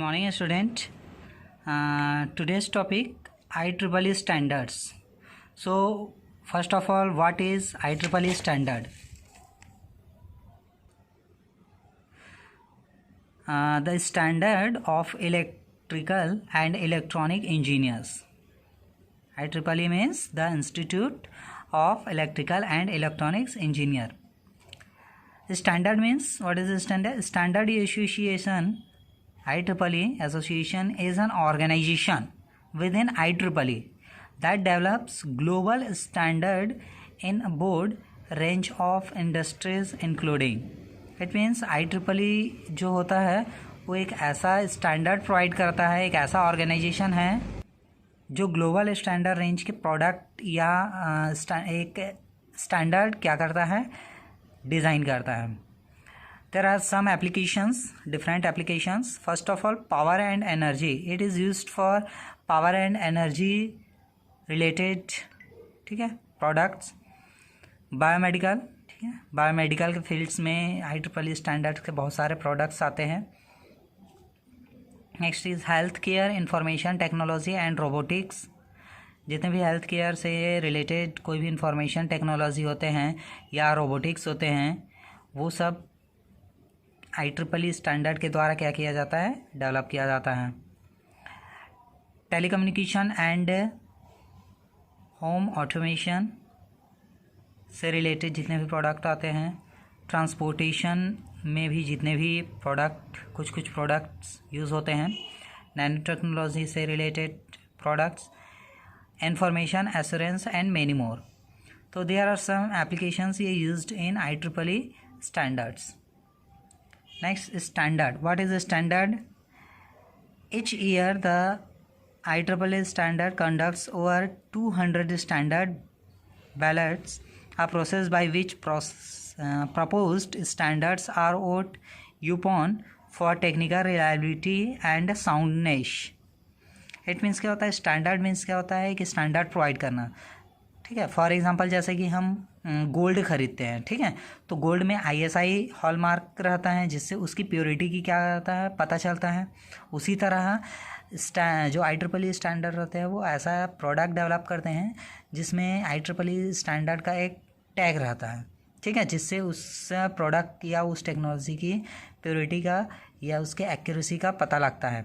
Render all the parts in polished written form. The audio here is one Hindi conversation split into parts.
morning, student. Today's topic IEEE standards. So, first of all, what is IEEE standard? The standard of electrical and electronic engineers. IEEE means the Institute of Electrical and Electronics Engineer. Standard means, what is the standard? Standard Association, IEEE Association is an organization within IEEE that develops global standard in a broad range of industries including. It means IEEE जो होता है वो एक ऐसा स्टैंडर्ड प्रोवाइड करता है, एक ऐसा ऑर्गेनाइजेशन है जो ग्लोबल स्टैंडर्ड रेंज के प्रोडक्ट या एक स्टैंडर्ड क्या करता है, डिज़ाइन करता है. There are some applications, different applications. First of all, power and energy. It is used for power and energy related, ठीक है, products. बायोमेडिकल, ठीक है, बायोमेडिकल के फील्ड्स में IEEE स्टैंडर्ड्स के बहुत सारे प्रोडक्ट्स आते हैं. Next is health care, information technology and robotics. जितने भी हेल्थ केयर से रिलेटेड कोई भी इंफॉर्मेशन टेक्नोलॉजी होते हैं या रोबोटिक्स होते हैं, वो सब IEEE स्टैंडर्ड के द्वारा क्या किया जाता है, डेवलप किया जाता है. टेलीकम्युनिकेशन एंड होम ऑटोमेशन से रिलेटेड जितने भी प्रोडक्ट आते हैं, ट्रांसपोर्टेशन में भी जितने भी कुछ प्रोडक्ट्स यूज़ होते हैं, नैनो टेक्नोलॉजी से related products, information assurance and many more. तो देयर आर सम एप्लीकेशंस ये used in IEEE standards. Next is standard. What is a standard? Each year the IEEE standard conducts over 200 standard ballots, a process by which proposed standards are voted upon for technical reliability and soundness. It means क्या होता है, स्टैंडर्ड मीन्स क्या होता है कि स्टैंडर्ड प्रोवाइड करना. ठीक है, फॉर एग्जांपल जैसे कि हम गोल्ड खरीदते हैं, ठीक है, तो गोल्ड में ISI हॉलमार्क रहता है जिससे उसकी प्योरिटी की क्या रहता है, पता चलता है. उसी तरह जो IEEE स्टैंडर्ड रहते हैं वो ऐसा प्रोडक्ट डेवलप करते हैं जिसमें IEEE स्टैंडर्ड का एक टैग रहता है, ठीक है, जिससे उस प्रोडक्ट या उस टेक्नोलॉजी की प्योरिटी का या उसके एक्यूरेसी का पता लगता है.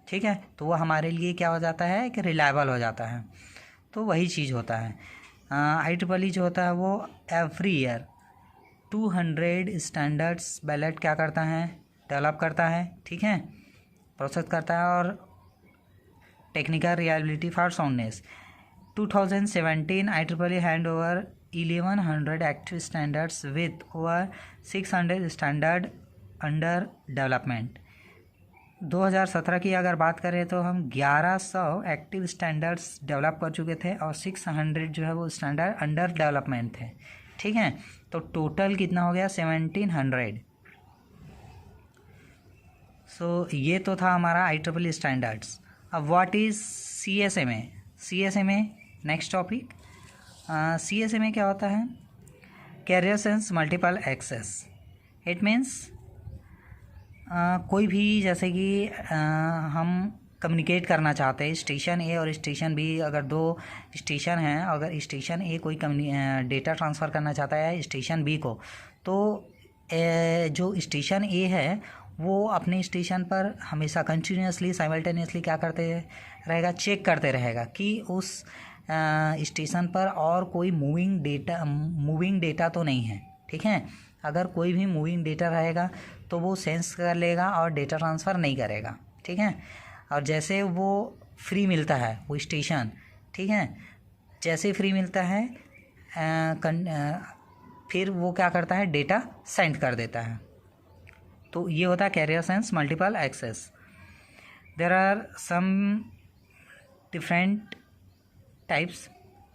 ठीक है, तो वो हमारे लिए क्या हो जाता है कि रिलायबल हो जाता है. तो वही चीज़ होता है. IEEE जो होता है वो एवरी ईयर 200 स्टैंडर्ड्स बैलेट क्या करता है, डेवलप करता है, ठीक है, प्रोसेस करता है. और technical reliability for soundness. 2017 IEEE hand over 1100 active standards with over 600 standard under development. 2017 की अगर बात करें तो हम 1100 एक्टिव स्टैंडर्ड्स डेवलप कर चुके थे और 600 जो है वो स्टैंडर्ड अंडर डेवलपमेंट थे. ठीक है, तो टोटल कितना हो गया, 1700. सो ये तो था हमारा IEEE स्टैंडर्ड्स. अब what is CSMA? CSMA next topic. CSMA क्या होता है, carrier sense multiple access. It means कोई भी जैसे कि हम कम्युनिकेट करना चाहते हैं, स्टेशन ए और स्टेशन बी, अगर दो स्टेशन हैं, अगर स्टेशन ए कोई डेटा ट्रांसफ़र करना चाहता है स्टेशन बी को, तो जो स्टेशन ए है वो अपने स्टेशन पर हमेशा कंटिन्यूसली साइमल्टेनियसली क्या करते रहेगा, चेक करते रहेगा कि उस स्टेशन पर और कोई मूविंग डेटा तो नहीं है. ठीक है, अगर कोई भी मूविंग डेटा रहेगा तो वो सेंस कर लेगा और डेटा ट्रांसफ़र नहीं करेगा. ठीक है, और जैसे वो फ्री मिलता है वो स्टेशन, ठीक है, जैसे फ्री मिलता है फिर वो क्या करता है, डेटा सेंड कर देता है. तो ये होता है carrier sense multiple access. There are some different types,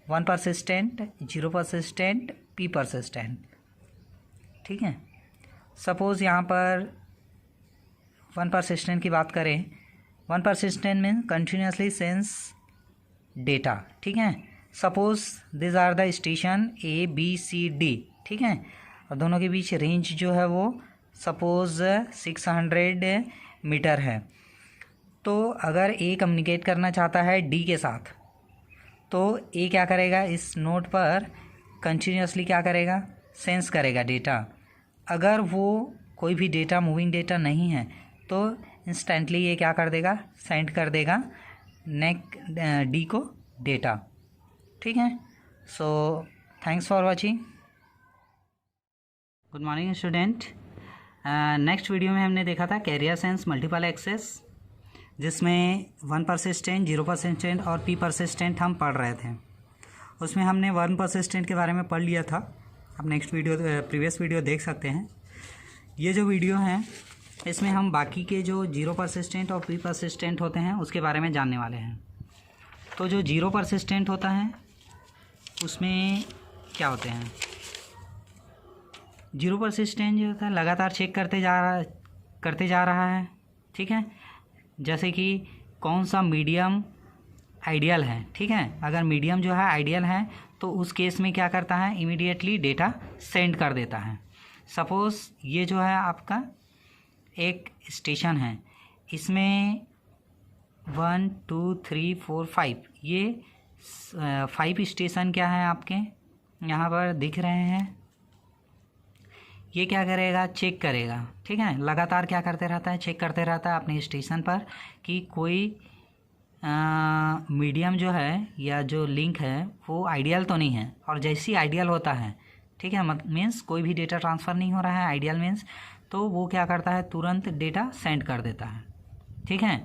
1 persistent, 0 persistent, P persistent. ठीक है, सपोज़ यहाँ पर 1 persistent की बात करें, 1 persistent mean continuously sense data. ठीक है, suppose this are the station ABCD. ठीक है, और दोनों के बीच रेंज जो है वो सपोज़ 600 मीटर है. तो अगर ए कम्युनिकेट करना चाहता है डी के साथ, तो ए क्या करेगा, इस नोड पर कंटिन्यूसली क्या करेगा, सेंस करेगा डेटा। अगर वो कोई भी डेटा, मूविंग डेटा नहीं है, तो इंस्टेंटली ये क्या कर देगा, सेंड कर देगा डी को डेटा। ठीक है। So thanks for watching. Good morning student. Next video में हमने देखा था कैरियर सेंस मल्टीपल एक्सेस, जिसमें 1 परसिस्टेंट, 0 परसिस्टेंट और पी परसिस्टेंट हम पढ़ रहे थे। उसमें हमने 1 परसिस्टेंट के बारे में पढ़ लिया था। आप नेक्स्ट वीडियो, प्रीवियस वीडियो देख सकते हैं। ये जो वीडियो है इसमें हम बाकी के जो 0 परसिस्टेंट और पी परसिस्टेंट होते हैं उसके बारे में जानने वाले हैं। तो जो 0 परसिस्टेंट होता है उसमें क्या होते हैं, 0 परसिस्टेंट जो होता है लगातार चेक करते जा रहा है। ठीक है। जैसे कि कौन सा मीडियम आइडियल है। ठीक है। अगर मीडियम जो है आइडियल है तो उस केस में क्या करता है, इमीडिएटली डेटा सेंड कर देता है। सपोज़ ये जो है आपका एक स्टेशन है, इसमें 1 2 3 4 5, ये 5 स्टेशन क्या है आपके यहाँ पर दिख रहे हैं। ये क्या करेगा, चेक करेगा। ठीक है। लगातार क्या करते रहता है, चेक करते रहता है अपने स्टेशन पर कि कोई मीडियम जो है या जो लिंक है वो आइडियल तो नहीं है। और जैसी आइडियल होता है, ठीक है, मीन्स कोई भी डेटा ट्रांसफ़र नहीं हो रहा है, आइडियल मीन्स, तो वो क्या करता है, तुरंत डेटा सेंड कर देता है। ठीक है।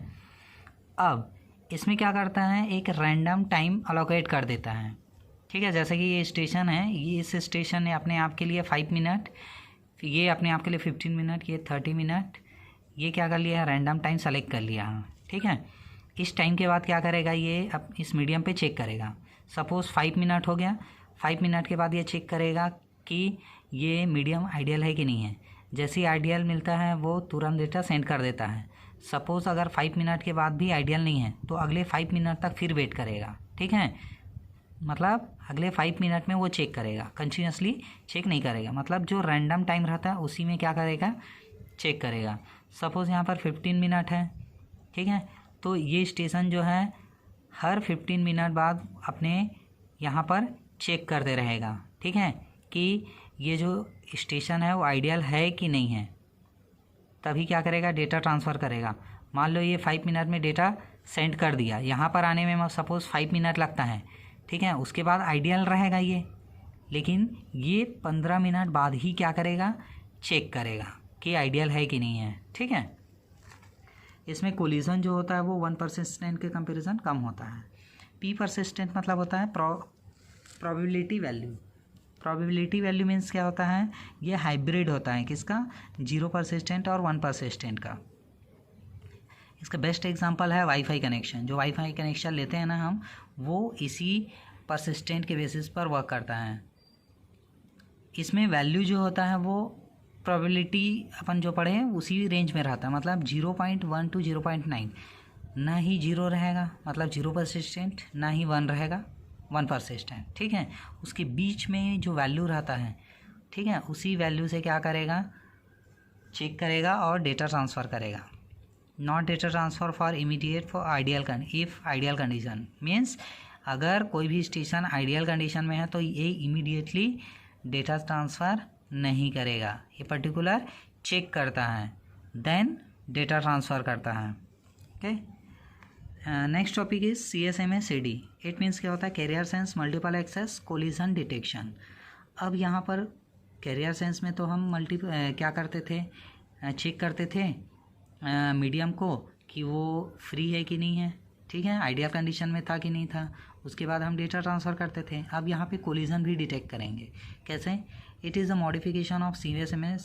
अब इसमें क्या करता है, एक रैंडम टाइम अलोकेट कर देता है। ठीक है। जैसे कि ये स्टेशन है, ये इस स्टेशन ने अपने आप के लिए 5 मिनट, ये अपने आप के लिए 15 मिनट, ये 30 मिनट, ये क्या कर लिया है, रैंडम टाइम सेलेक्ट कर लिया है। ठीक है। इस टाइम के बाद क्या करेगा, ये अब इस मीडियम पे चेक करेगा। सपोज़ 5 मिनट हो गया, 5 मिनट के बाद ये चेक करेगा कि ये मीडियम आइडियल है कि नहीं है। जैसे ही आइडियल मिलता है वो तुरंत डेटा सेंड कर देता है। सपोज़ अगर 5 मिनट के बाद भी आइडियल नहीं है तो अगले 5 मिनट तक फिर वेट करेगा। ठीक है। मतलब अगले 5 मिनट में वो चेक करेगा, कंटिन्यूसली चेक नहीं करेगा। मतलब जो रैंडम टाइम रहता है उसी में क्या करेगा, चेक करेगा। सपोज़ यहाँ पर 15 मिनट है। ठीक है। तो ये स्टेशन जो है हर 15 मिनट बाद अपने यहाँ पर चेक करते रहेगा। ठीक है, कि ये जो स्टेशन है वो आइडियल है कि नहीं है। तभी क्या करेगा, डेटा ट्रांसफ़र करेगा। मान लो ये 5 मिनट में डेटा सेंड कर दिया, यहाँ पर आने में सपोज़ 5 मिनट लगता है। ठीक है। उसके बाद आइडियल रहेगा ये, लेकिन ये 15 मिनट बाद ही क्या करेगा, चेक करेगा कि आइडियल है कि नहीं है। ठीक है। इसमें कोलिजन जो होता है वो 1 परसिस्टेंट के कंपैरिजन कम होता है। पी परसिस्टेंट मतलब होता है probability value. Probability value means क्या होता है, ये हाइब्रिड होता है किसका, 0 परसिस्टेंट और 1 परसिस्टेंट का। इसका बेस्ट एग्जांपल है वाईफाई कनेक्शन। जो वाईफाई कनेक्शन लेते हैं ना हम, वो इसी परसिस्टेंट के बेसिस पर वर्क करता है। इसमें वैल्यू जो होता है वो प्रोबेबिलिटी अपन जो पढ़े हैं उसी रेंज में रहता है। मतलब 0.1 to 0.9, ना ही 0 रहेगा मतलब 0 परसिस्टेंट, ना ही 1 रहेगा 1 परसिस्टेंट। ठीक है। उसके बीच में जो वैल्यू रहता है, ठीक है, उसी वैल्यू से क्या करेगा, चेक करेगा और डेटा ट्रांसफ़र करेगा। Not data transfer for immediate for ideal if ideal condition means अगर कोई भी स्टेशन आइडियल कंडीशन में है तो ये इमीडिएटली डेटा ट्रांसफ़र नहीं करेगा। ये पर्टिकुलर चेक करता है, देन डेटा ट्रांसफ़र करता है। Okay. Next topic is CSMA-CD। It means क्या होता है, carrier sense multiple access collision detection. अब यहाँ पर कैरियर सेंस में तो हम क्या करते थे, चेक करते थे मीडियम को कि वो फ्री है कि नहीं है। ठीक है। आइडियल कंडीशन में था कि नहीं था। उसके बाद हम डेटा ट्रांसफ़र करते थे। अब यहाँ पे कोलिजन भी डिटेक्ट करेंगे। कैसे, it is a modification of CSMA।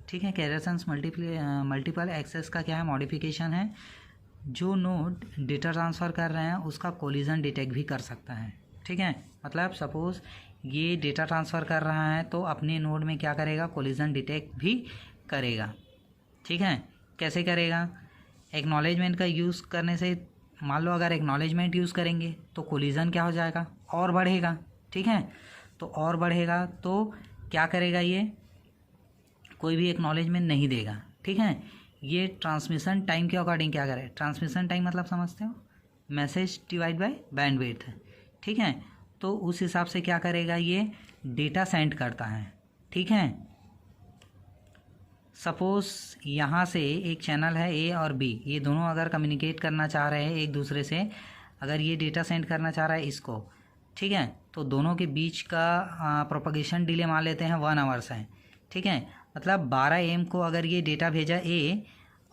ठीक है। कैरियर सेंस मल्टीपल एक्सेस का क्या है, मॉडिफिकेशन है। जो नोड डेटा ट्रांसफ़र कर रहे हैं उसका कोलिजन डिटेक्ट भी कर सकता है। ठीक है। मतलब सपोज़ ये डेटा ट्रांसफ़र कर रहा है तो अपने नोड में क्या करेगा, कोलिजन डिटेक्ट भी करेगा। ठीक है। कैसे करेगा, एक्नॉलेजमेंट का यूज़ करने से। मान लो अगर एक्नॉलेजमेंट यूज़ करेंगे तो कोलिजन क्या हो जाएगा, और बढ़ेगा। ठीक है। तो और बढ़ेगा तो क्या करेगा, ये कोई भी एक्नॉलेजमेंट नहीं देगा। ठीक है। ये ट्रांसमिशन टाइम के अकॉर्डिंग क्या करें, ट्रांसमिशन टाइम मतलब समझते हो, मैसेज डिवाइड बाय बैंडविड्थ, ठीक है। तो उस हिसाब से क्या करेगा, ये डेटा सेंड करता है, ठीक है। सपोज़ यहाँ से एक चैनल है ए और बी, ये दोनों अगर कम्युनिकेट करना चाह रहे हैं एक दूसरे से, अगर ये डेटा सेंड करना चाह रहा है इसको, ठीक है, तो दोनों के बीच का प्रोपगेशन डिले मान लेते हैं 1 आवर्स है, ठीक है। मतलब 12 AM को अगर ये डेटा भेजा ए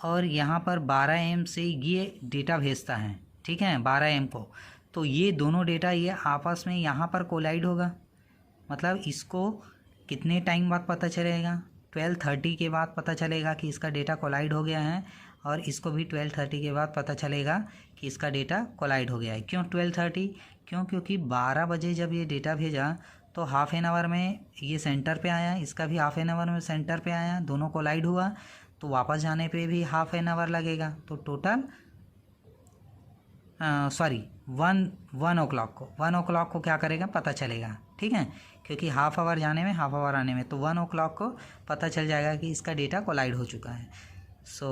और यहाँ पर 12 AM से ये डेटा भेजता है, ठीक है, 12 AM को, तो ये दोनों डेटा ये आपस में यहाँ पर कोलाइड होगा। मतलब इसको कितने टाइम बाद पता चलेगा, 12:30 के बाद पता चलेगा कि इसका डेटा कोलाइड हो गया है, और इसको भी 12:30 के बाद पता चलेगा कि इसका डेटा कोलाइड हो गया है। क्यों 12:30? क्योंकि 12 बजे जब ये डेटा भेजा तो हाफ एन आवर में ये सेंटर पे आया, इसका भी हाफ एन आवर में सेंटर पे आया, दोनों कोलाइड हुआ, तो वापस जाने पे भी हाफ एन आवर लगेगा। तो टोटल 1 o'clock को क्या करेगा, पता चलेगा, ठीक है, क्योंकि हाफ आवर जाने में हाफ आवर आने में, तो 1 o'clock को पता चल जाएगा कि इसका डेटा कोलाइड हो चुका है। सो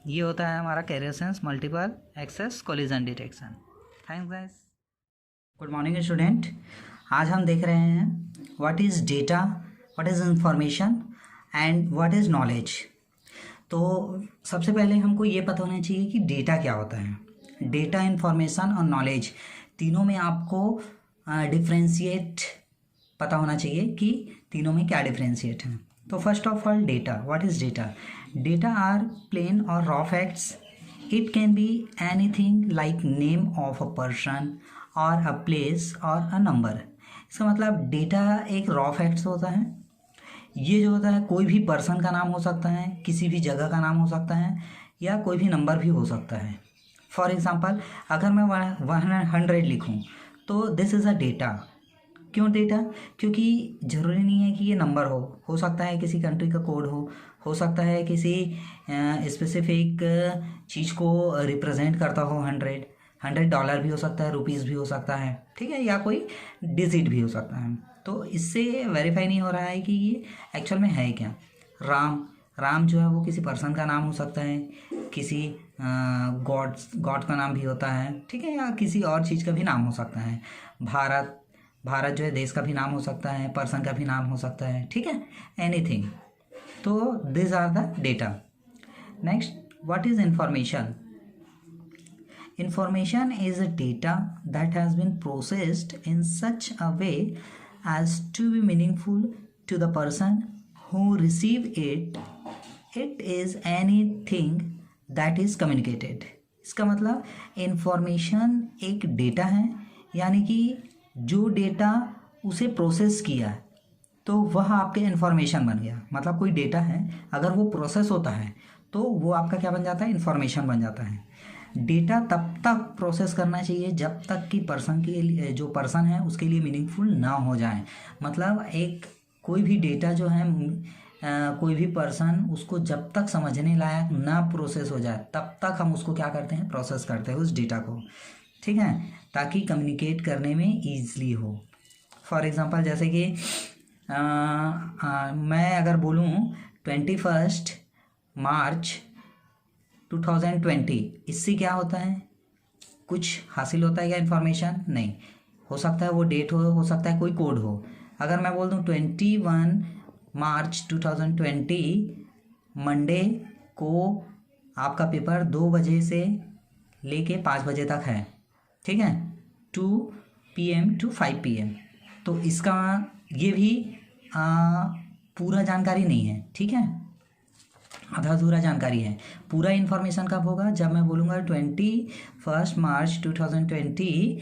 ये होता है हमारा carrier sense multiple access collision detection. Thanks guys. Good morning student. आज हम देख रहे हैं what is data, what is information and what is knowledge. तो सबसे पहले हमको ये पता होना चाहिए कि डेटा क्या होता है। डेटा, इंफॉर्मेशन और नॉलेज तीनों में आपको डिफ्रेंशिएट पता होना चाहिए कि तीनों में क्या डिफ्रेंशिएट है। तो first of all data, what is data? Data are plain और raw facts. It can be anything like name of a person और अ प्लेस और अ नंबर। इसका मतलब डेटा एक रॉ फैक्ट्स होता है। ये जो होता है कोई भी पर्सन का नाम हो सकता है, किसी भी जगह का नाम हो सकता है, या कोई भी नंबर भी हो सकता है। फॉर एग्ज़ाम्पल अगर मैं 100 लिखूं तो दिस इज़ अ डेटा। क्यों डेटा? क्योंकि ज़रूरी नहीं है कि ये नंबर हो सकता है किसी कंट्री का कोड हो सकता है किसी स्पेसिफिक चीज़ को रिप्रेजेंट करता हो। 100 डॉलर भी हो सकता है, रुपीज़ भी हो सकता है, ठीक है, या कोई डिजिट भी हो सकता है। तो इससे वेरीफाई नहीं हो रहा है कि ये एक्चुअल में है क्या। राम जो है वो किसी पर्सन का नाम हो सकता है, किसी गॉड का नाम भी होता है, ठीक है, या किसी और चीज़ का भी नाम हो सकता है। भारत जो है देश का भी नाम हो सकता है, पर्सन का भी नाम हो सकता है, ठीक है, एनीथिंग। तो this are the data. Next, what is information? Information is a data that has been processed in such a way as to be meaningful to the person who receive it. It is anything that is communicated. इसका मतलब इंफॉर्मेशन एक डेटा है, यानी कि जो डेटा उसे प्रोसेस किया तो वह आपके इंफॉर्मेशन बन गया। मतलब कोई डेटा है, अगर वो प्रोसेस होता है तो वो आपका क्या बन जाता है, इंफॉर्मेशन बन जाता है। डेटा तब तक प्रोसेस करना चाहिए जब तक कि पर्सन के लिए, जो पर्सन है उसके लिए मीनिंगफुल ना हो जाए। मतलब एक कोई भी डेटा जो है कोई भी पर्सन उसको जब तक समझने लायक ना प्रोसेस हो जाए तब तक हम उसको क्या करते हैं, प्रोसेस करते हैं उस डेटा को, ठीक है, ताकि कम्युनिकेट करने में ईजली हो। फॉर एग्ज़ाम्पल जैसे कि मैं अगर बोलूँ 21 मार्च 2020, इससे क्या होता है, कुछ हासिल होता है क्या इन्फॉर्मेशन? नहीं। हो सकता है वो डेट हो सकता है कोई कोड हो। अगर मैं बोल दूँ 21 मार्च 2020 मंडे को आपका पेपर 2 बजे से लेके 5 बजे तक है, ठीक है, 2 PM to 5 PM, तो इसका ये भी पूरा जानकारी नहीं है, ठीक है, आधा अधूरा जानकारी है। पूरा इन्फॉर्मेशन कब होगा, जब मैं बोलूँगा 21 मार्च 2020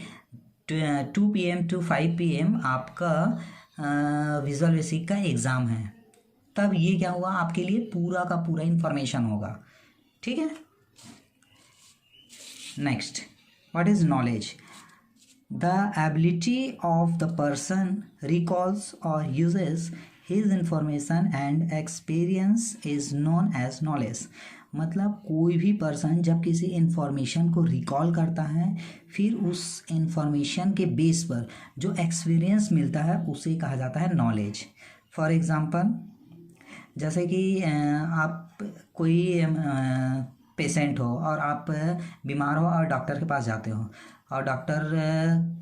2 PM to 5 PM आपका विजुअल बेसिक का एग्ज़ाम है, तब ये क्या हुआ, आपके लिए पूरा का पूरा इन्फॉर्मेशन होगा, ठीक है। Next, what is knowledge? The ability of the person recalls और uses his information and experience is known as knowledge. मतलब कोई भी पर्सन जब किसी इंफॉर्मेशन को रिकॉल करता है, फिर उस इंफॉर्मेशन के बेस पर जो एक्सपीरियंस मिलता है उसे कहा जाता है नॉलेज। फॉर एग्ज़ाम्पल जैसे कि आप कोई पेशेंट हो और आप बीमार हो और डॉक्टर के पास जाते हो, और डॉक्टर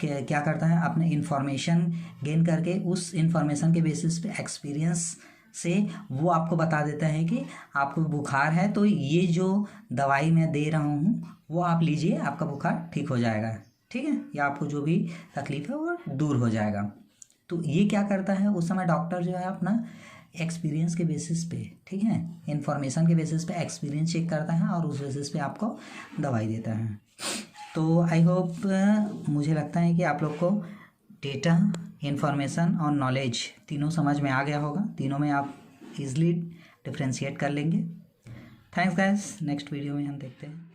क्या करता है, अपने इंफॉर्मेशन गेन करके उस इंफॉर्मेशन के बेसिस पे एक्सपीरियंस से वो आपको बता देता है कि आपको बुखार है तो ये जो दवाई मैं दे रहा हूँ वो आप लीजिए, आपका बुखार ठीक हो जाएगा, ठीक है, या आपको जो भी तकलीफ है वो दूर हो जाएगा। तो ये क्या करता है, उस समय डॉक्टर जो है अपना एक्सपीरियंस के बेसिस पे, ठीक है, इंफॉर्मेशन के बेसिस पे एक्सपीरियंस चेक करता है और उस बेसिस पे आपको दवाई देता है। तो आई होप, मुझे लगता है कि आप लोग को डेटा, इंफॉर्मेशन और नॉलेज तीनों समझ में आ गया होगा, तीनों में आप इजली डिफ्रेंशिएट कर लेंगे। थैंक्स गाइस, नेक्स्ट वीडियो में हम देखते हैं।